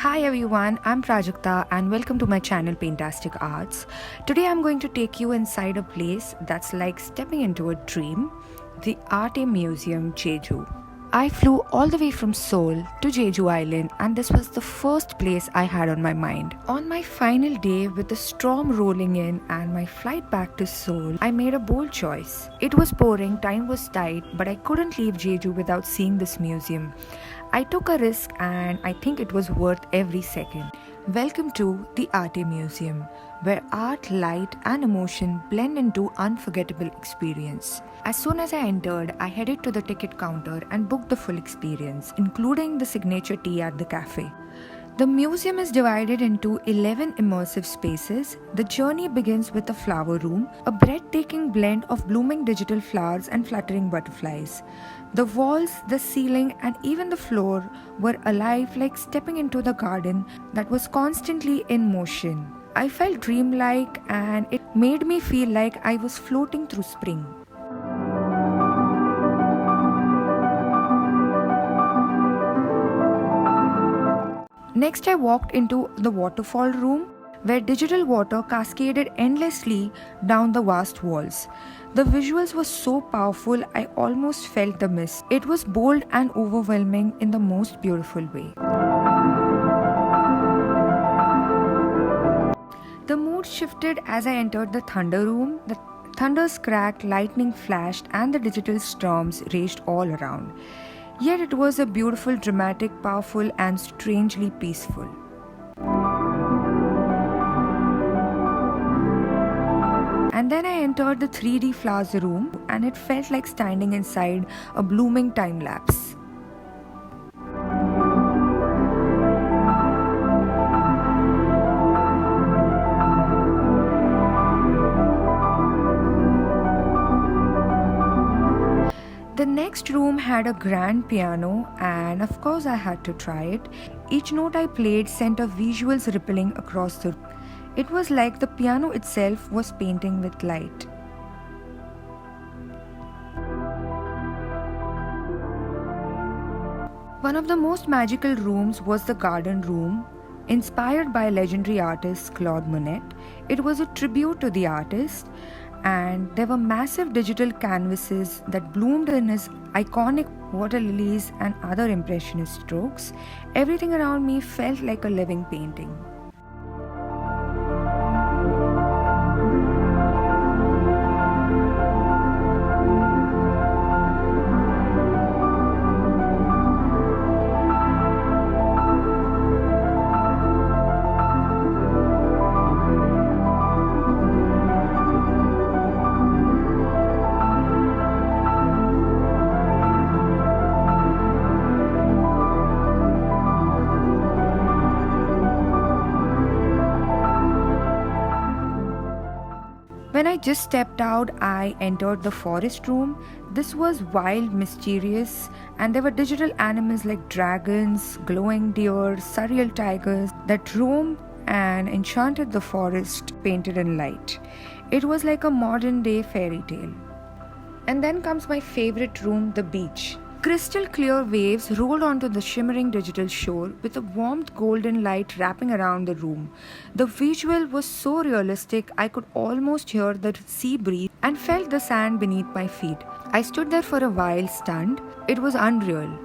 Hi everyone, I'm Prajakta and welcome to my channel Fantastic Arts. Today I'm going to take you inside a place that's like stepping into a dream, the ARTE Museum, Jeju. I flew all the way from Seoul to Jeju Island and this was the first place I had on my mind. On my final day with the storm rolling in and my flight back to Seoul, I made a bold choice. It was pouring, time was tight, but I couldn't leave Jeju without seeing this museum. I took a risk and I think it was worth every second. Welcome to the ARTE Museum, where art, light and emotion blend into unforgettable experience. As soon as I entered, I headed to the ticket counter and booked the full experience, including the signature tea at the cafe. The museum is divided into 11 immersive spaces. The journey begins with the flower room, a breathtaking blend of blooming digital flowers and fluttering butterflies. The walls, the ceiling, and even the floor were alive, like stepping into the garden that was constantly in motion. I felt dreamlike, and it made me feel like I was floating through spring. Next, I walked into the waterfall room, where digital water cascaded endlessly down the vast walls. The visuals were so powerful, I almost felt the mist. It was bold and overwhelming in the most beautiful way. The mood shifted as I entered the thunder room. The thunders cracked, lightning flashed, and the digital storms raged all around. Yet it was a beautiful, dramatic, powerful, and strangely peaceful. And then I entered the 3D flowers room, and it felt like standing inside a blooming time lapse. The next room had a grand piano, and of course I had to try it. Each note I played sent a visuals rippling across the room. It was like the piano itself was painting with light. One of the most magical rooms was the garden room, inspired by legendary artist Claude Monet. It was a tribute to the artist, and there were massive digital canvases that bloomed in his iconic water lilies and other impressionist strokes. Everything around me felt like a living painting. When I just stepped out, I entered the forest room. This was wild, mysterious, and there were digital animals like dragons, glowing deer, surreal tigers that roamed and enchanted the forest painted in light. It was like a modern day fairy tale. And then comes my favorite room, the beach. Crystal clear waves rolled onto the shimmering digital shore with a warm golden light wrapping around the room. The visual was so realistic I could almost hear the sea breeze and felt the sand beneath my feet. I stood there for a while stunned. It was unreal.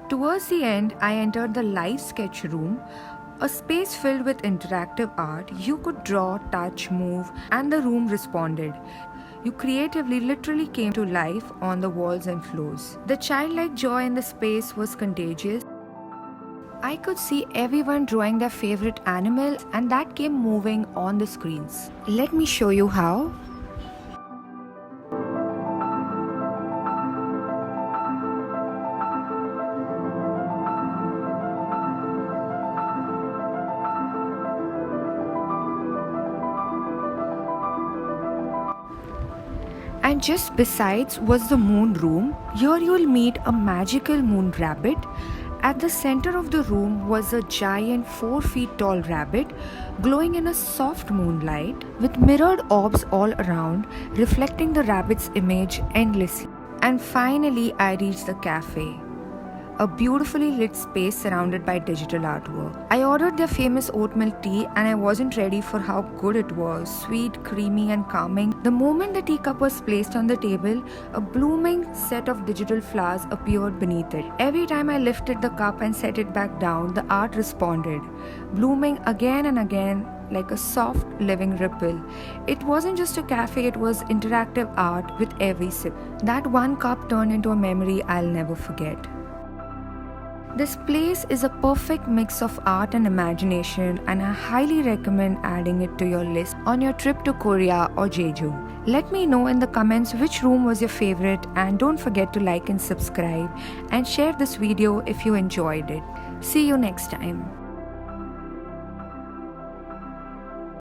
Towards the end, I entered the live sketch room, a space filled with interactive art. You could draw, touch, move, and the room responded. You creatively literally came to life on the walls and floors. The childlike joy in the space was contagious. I could see everyone drawing their favorite animal and that came moving on the screens. Let me show you how. And just besides was the moon room. Here you'll meet a magical moon rabbit. At the center of the room was a giant 4 feet tall rabbit glowing in a soft moonlight with mirrored orbs all around, reflecting the rabbit's image endlessly. And finally, I reached the cafe, a beautifully lit space surrounded by digital artwork. I ordered their famous oat milk tea and I wasn't ready for how good it was. Sweet, creamy and calming. The moment the teacup was placed on the table, a blooming set of digital flowers appeared beneath it. Every time I lifted the cup and set it back down, the art responded, blooming again and again like a soft living ripple. It wasn't just a cafe, it was interactive art with every sip. That one cup turned into a memory I'll never forget. This place is a perfect mix of art and imagination, and I highly recommend adding it to your list on your trip to Korea or Jeju. Let me know in the comments which room was your favorite, and don't forget to like and subscribe and share this video if you enjoyed it. See you next time.